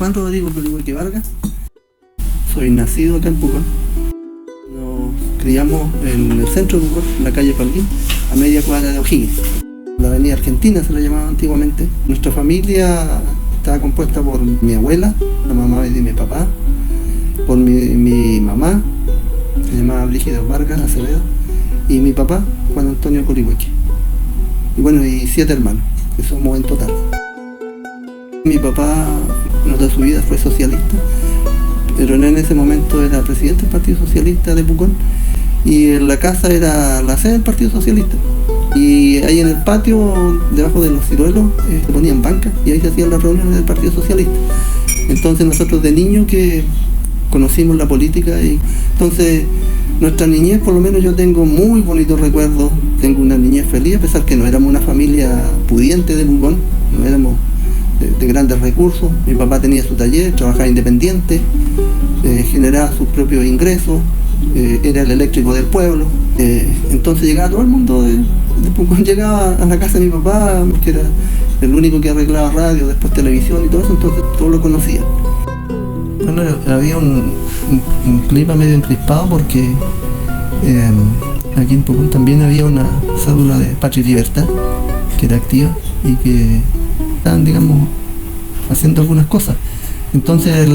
Juan Rodrigo Colihueque Vargas. Soy nacido acá en Pucón. Nos criamos en el centro de Pucón, en la calle Paulín, a media cuadra de O'Higgins. La avenida Argentina se la llamaba antiguamente. Nuestra familia estaba compuesta por mi abuela, la mamá de mi papá, por mi mamá, se llamaba Brígida Vargas Acevedo, y mi papá, Juan Antonio Colihueque. Y bueno, y 7 hermanos, que somos en total. Mi papá, en toda su vida fue socialista, pero en ese momento era presidente del Partido Socialista de Pucón, y en la casa era la sede del Partido Socialista. Y ahí en el patio, debajo de los ciruelos, se ponían bancas y ahí se hacían las reuniones del Partido Socialista. Entonces nosotros de niños que conocimos la política, y entonces nuestra niñez, por lo menos yo tengo muy bonitos recuerdos. Tengo una niñez feliz, a pesar que no éramos una familia pudiente de Pucón, no éramos de grandes recursos. Mi papá tenía su taller, trabajaba independiente, generaba sus propios ingresos, era el eléctrico del pueblo. Entonces llegaba todo el mundo de Pucón, llegaba a la casa de mi papá, que era el único que arreglaba radio, después televisión y todo eso, entonces todos lo conocían. Bueno, había un clima medio encrispado porque aquí en Pucón también había una cédula de Patria y Libertad que era activa y que estaban, digamos, haciendo algunas cosas. Entonces,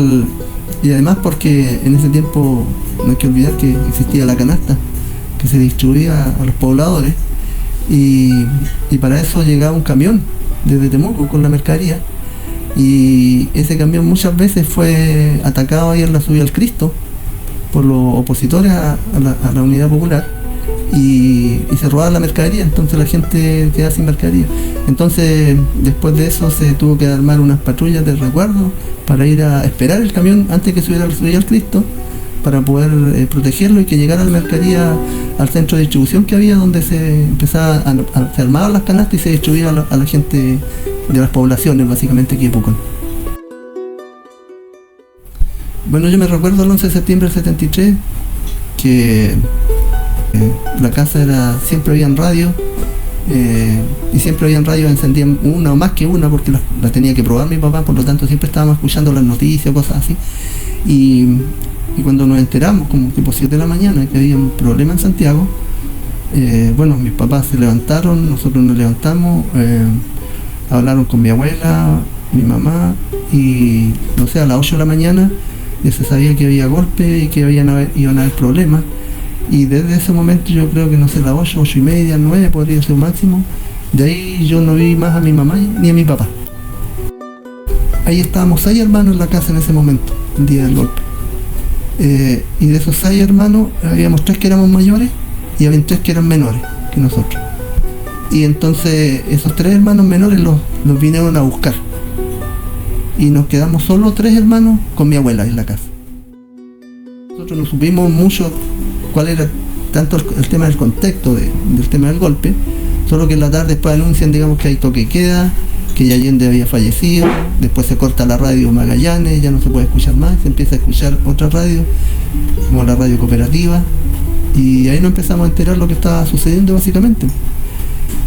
y además porque en ese tiempo no hay que olvidar que existía la canasta que se distribuía a los pobladores, y para eso llegaba un camión desde Temuco con la mercadería, y ese camión muchas veces fue atacado ahí en la subida al Cristo por los opositores a la Unidad Popular, y se robaba la mercadería, entonces la gente quedaba sin mercadería. Entonces después de eso se tuvo que armar unas patrullas de resguardo para ir a esperar el camión antes que subiera al Cristo, para poder protegerlo y que llegara la mercadería al centro de distribución que había, donde se empezaba se armaban las canastas y se distribuía a la gente de las poblaciones, básicamente aquí en Pucón. Bueno, yo me recuerdo el 11 de septiembre del 73 que la casa siempre habían radio, y siempre habían radio, encendían una o más que una porque la tenía que probar mi papá, por lo tanto siempre estábamos escuchando las noticias, cosas así. Y cuando nos enteramos, como tipo 7 de la mañana, que había un problema en Santiago, bueno, mis papás se levantaron, nosotros nos levantamos, hablaron con mi abuela, mi mamá, y no sé, a las 8 de la mañana ya se sabía que había golpe y que iban a haber problemas. Y desde ese momento yo creo que, no sé, las 8, 8 y media, 9 podría ser máximo. De ahí yo no vi más a mi mamá ni a mi papá. Ahí estábamos 6 hermanos en la casa en ese momento, el día del golpe. Y de esos 6 hermanos, habíamos 3 que éramos mayores y había 3 que eran menores que nosotros. Y entonces esos 3 hermanos menores los vinieron a buscar. Y nos quedamos solo 3 hermanos con mi abuela en la casa. Nosotros no supimos mucho cuál era tanto el tema del contexto del tema del golpe, solo que en la tarde después anuncian, digamos, que hay toque de queda, que ya Allende había fallecido, después se corta la radio Magallanes, ya no se puede escuchar más, se empieza a escuchar otra radio, como la radio cooperativa, y ahí nos empezamos a enterar lo que estaba sucediendo básicamente.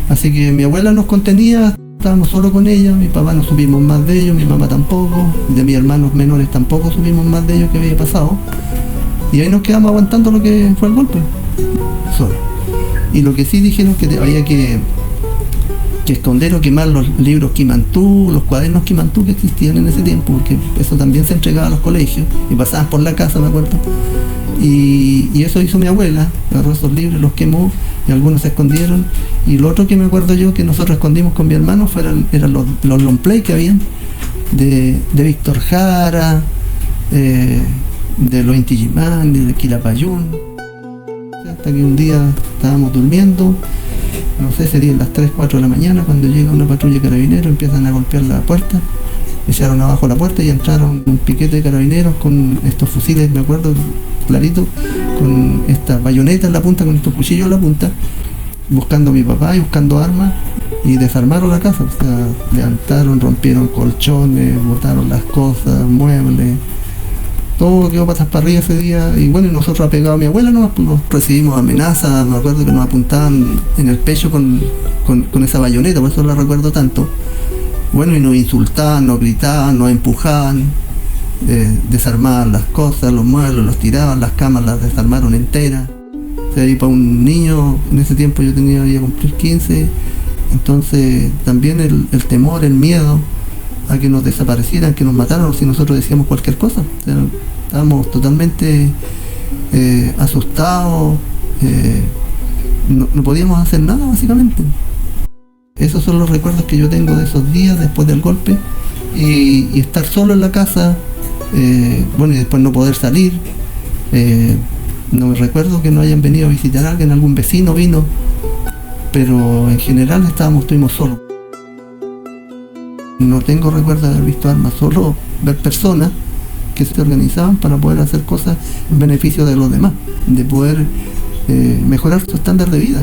Así que mi abuela nos contenía, estábamos solo con ella, mi papá no supimos más de ellos, mi mamá tampoco, de mis hermanos menores tampoco supimos más de ellos que había pasado. Y ahí nos quedamos aguantando lo que fue el golpe, solo. Y lo que sí dijeron que había que esconder o quemar los libros Quimantú, los cuadernos Quimantú que existían en ese tiempo, porque eso también se entregaba a los colegios y pasaban por la casa, me acuerdo. Y eso hizo mi abuela, agarró esos libros, los quemó y algunos se escondieron. Y lo otro que me acuerdo yo que nosotros escondimos con mi hermano eran los long play que habían de Víctor Jara, de los Inti Illimani, de Quilapayún, hasta que un día estábamos durmiendo, no sé, serían las 3, 4 de la mañana, cuando llega una patrulla de carabineros, empiezan a golpear la puerta, echaron abajo la puerta y entraron un piquete de carabineros con estos fusiles, me acuerdo clarito, con estas bayonetas en la punta, con estos cuchillos en la punta, buscando a mi papá y buscando armas, y desarmaron la casa, o sea, levantaron, rompieron colchones, botaron las cosas, muebles, todo quedó patas para arriba ese día. Y bueno, nosotros apegados a mi abuela nos recibimos amenazas, me acuerdo que nos apuntaban en el pecho con esa bayoneta, por eso la recuerdo tanto. Bueno, y nos insultaban, nos gritaban, nos empujaban, desarmaban las cosas, los muebles, los tiraban, las camas las desarmaron enteras. O sea, y para un niño, en ese tiempo yo tenía ya cumplir 15, entonces también el temor, el miedo a que nos desaparecieran, que nos mataran si nosotros decíamos cualquier cosa. O sea, estábamos totalmente asustados, no podíamos hacer nada básicamente. Esos son los recuerdos que yo tengo de esos días después del golpe y estar solo en la casa, bueno, y después no poder salir. No me recuerdo que no hayan venido a visitar a alguien, algún vecino vino, pero en general estuvimos solos. No tengo recuerdo de haber visto armas, solo ver personas que se organizaban para poder hacer cosas en beneficio de los demás, de poder mejorar su estándar de vida.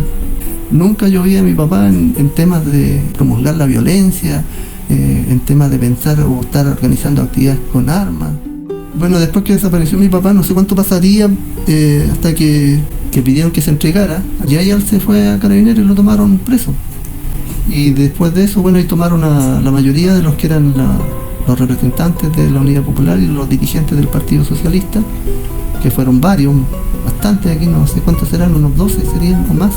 Nunca yo vi a mi papá en temas de promulgar la violencia, en temas de pensar o estar organizando actividades con armas. Bueno, después que desapareció mi papá, no sé cuánto pasaría hasta que pidieron que se entregara. Y ahí él se fue a Carabineros y lo tomaron preso. Y después de eso, bueno, ahí tomaron a la mayoría de los que eran los representantes de la Unidad Popular y los dirigentes del Partido Socialista, que fueron varios, bastantes, aquí no sé cuántos serán, unos 12 serían o más,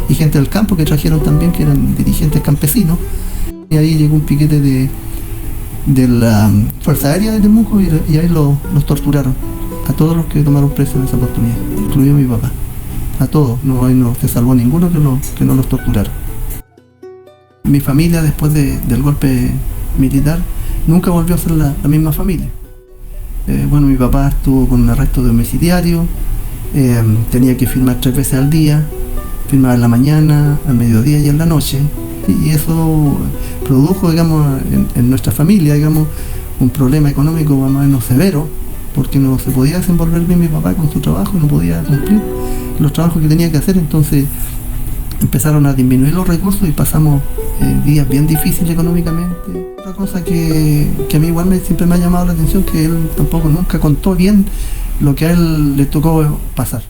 y gente del campo que trajeron también, que eran dirigentes campesinos. Y ahí llegó un piquete de la Fuerza Aérea de Temuco y ahí los torturaron a todos los que tomaron preso en esa oportunidad, incluido mi papá, a todos, no se salvó ninguno que no los torturaron. Mi familia, después del golpe militar, nunca volvió a ser la misma familia. Bueno, mi papá estuvo con un arresto domiciliario, tenía que firmar 3 veces al día, firmaba en la mañana, al mediodía y en la noche, y eso produjo, digamos, en nuestra familia, digamos, un problema económico más o menos severo, porque no se podía desenvolver bien mi papá con su trabajo, no podía cumplir los trabajos que tenía que hacer. Entonces empezaron a disminuir los recursos y pasamos días bien difíciles económicamente. Otra cosa que a mí igual siempre me ha llamado la atención, que él tampoco nunca contó bien lo que a él le tocó pasar.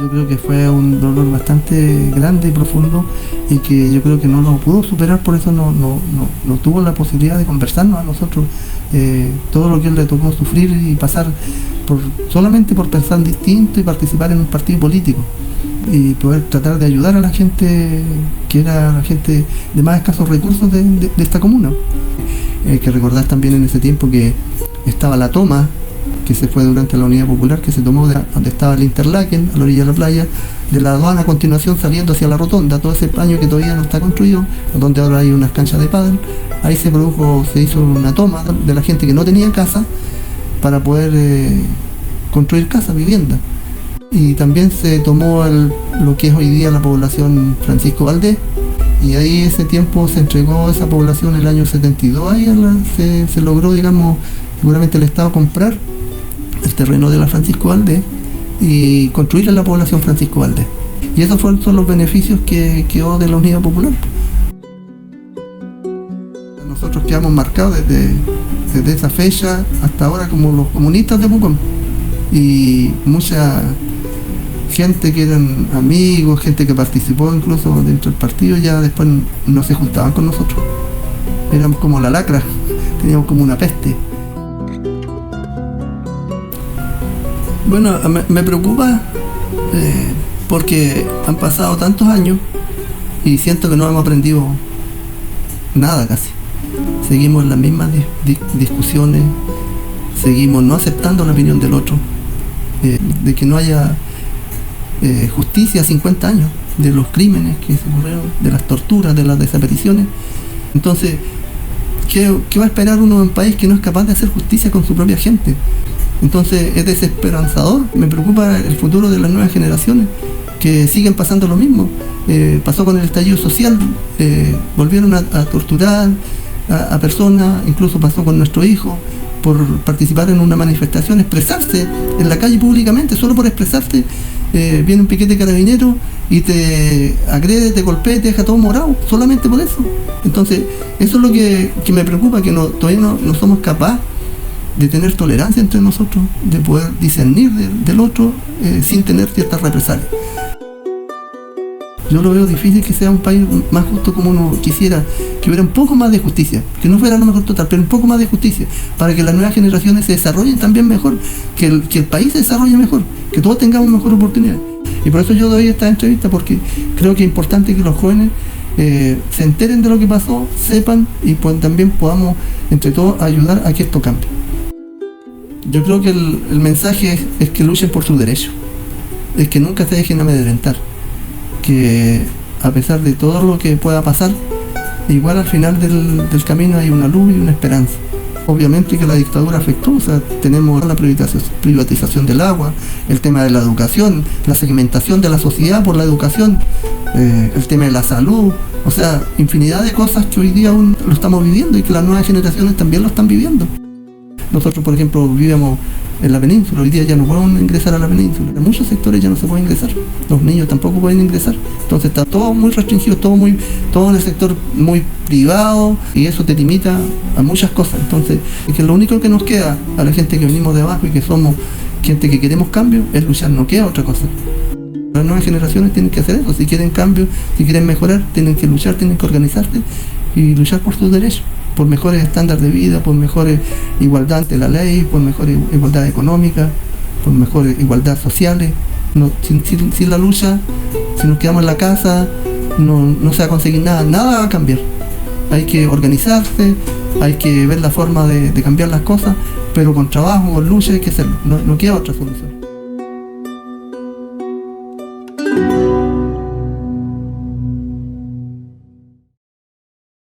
Yo creo que fue un dolor bastante grande y profundo y que yo creo que no lo pudo superar, por eso no tuvo la posibilidad de conversarnos a nosotros todo lo que él le tocó sufrir y pasar solamente por pensar distinto y participar en un partido político y poder tratar de ayudar a la gente que era la gente de más escasos recursos de esta comuna. Hay que recordar también en ese tiempo que estaba la toma que se fue durante la Unidad Popular, que se tomó de donde estaba el Interlaken, a la orilla de la playa, de la aduana a continuación saliendo hacia la rotonda, todo ese paño que todavía no está construido, donde ahora hay unas canchas de pádel. Ahí se hizo una toma de la gente que no tenía casa para poder construir casa, vivienda. Y también se tomó lo que es hoy día la población Francisco Valdés, y ahí ese tiempo se entregó esa población el año 72, ahí se logró, digamos, seguramente el Estado comprar el terreno de la Francisco Valdés y construir en la población Francisco Valdés. Y esos son los beneficios que quedó de la Unidad Popular. Nosotros quedamos marcados desde esa fecha hasta ahora como los comunistas de Pucón. Y mucha gente que eran amigos, gente que participó incluso dentro del partido, ya después no se juntaban con nosotros. Éramos como la lacra, teníamos como una peste. Bueno, me preocupa porque han pasado tantos años y siento que no hemos aprendido nada casi. Seguimos las mismas discusiones, seguimos no aceptando la opinión del otro, de que no haya justicia a 50 años de los crímenes que se ocurrieron, de las torturas, de las desapariciones. Entonces, ¿qué va a esperar uno en un país que no es capaz de hacer justicia con su propia gente? Entonces es desesperanzador. Me preocupa el futuro de las nuevas generaciones que siguen pasando lo mismo. Pasó con el estallido social, volvieron a torturar a personas, incluso pasó con nuestro hijo por participar en una manifestación, expresarse en la calle públicamente, solo por expresarse. Viene un piquete carabinero y te agrede, te golpea, te deja todo morado, solamente por eso. Entonces eso es lo que me preocupa, que todavía no somos capaces de tener tolerancia entre nosotros, de poder discernir del otro sin tener ciertas represalias. Yo lo veo difícil que sea un país más justo como uno quisiera, que hubiera un poco más de justicia, que no fuera a lo mejor total, pero un poco más de justicia, para que las nuevas generaciones se desarrollen también mejor, que el país se desarrolle mejor, que todos tengamos mejor oportunidad. Y por eso yo doy esta entrevista, porque creo que es importante que los jóvenes se enteren de lo que pasó, sepan y pues también podamos entre todos ayudar a que esto cambie. Yo creo que el mensaje es que luchen por sus derechos, es que nunca se dejen amedrentar, que a pesar de todo lo que pueda pasar, igual al final del camino hay una luz y una esperanza. Obviamente que la dictadura afectó, o sea, tenemos la privatización del agua, el tema de la educación, la segmentación de la sociedad por la educación, el tema de la salud, o sea, infinidad de cosas que hoy día aún lo estamos viviendo y que las nuevas generaciones también lo están viviendo. Nosotros, por ejemplo, vivíamos en la península, hoy día ya no podemos ingresar a la península, en muchos sectores ya no se puede ingresar, los niños tampoco pueden ingresar, entonces está todo muy restringido, todo en el sector muy privado, y eso te limita a muchas cosas. Entonces, es que lo único que nos queda a la gente que venimos de abajo y que somos gente que queremos cambio es luchar, no queda otra cosa. Las nuevas generaciones tienen que hacer eso, si quieren cambio, si quieren mejorar, tienen que luchar, tienen que organizarse y luchar por sus derechos, por mejores estándares de vida, por mejores igualdad ante la ley, por mejor igualdad económica, por mejores igualdad sociales. No, sin la lucha, si nos quedamos en la casa, no se va a conseguir nada va a cambiar. Hay que organizarse, hay que ver la forma de cambiar las cosas, pero con trabajo, con lucha hay que hacerlo, no queda otra solución.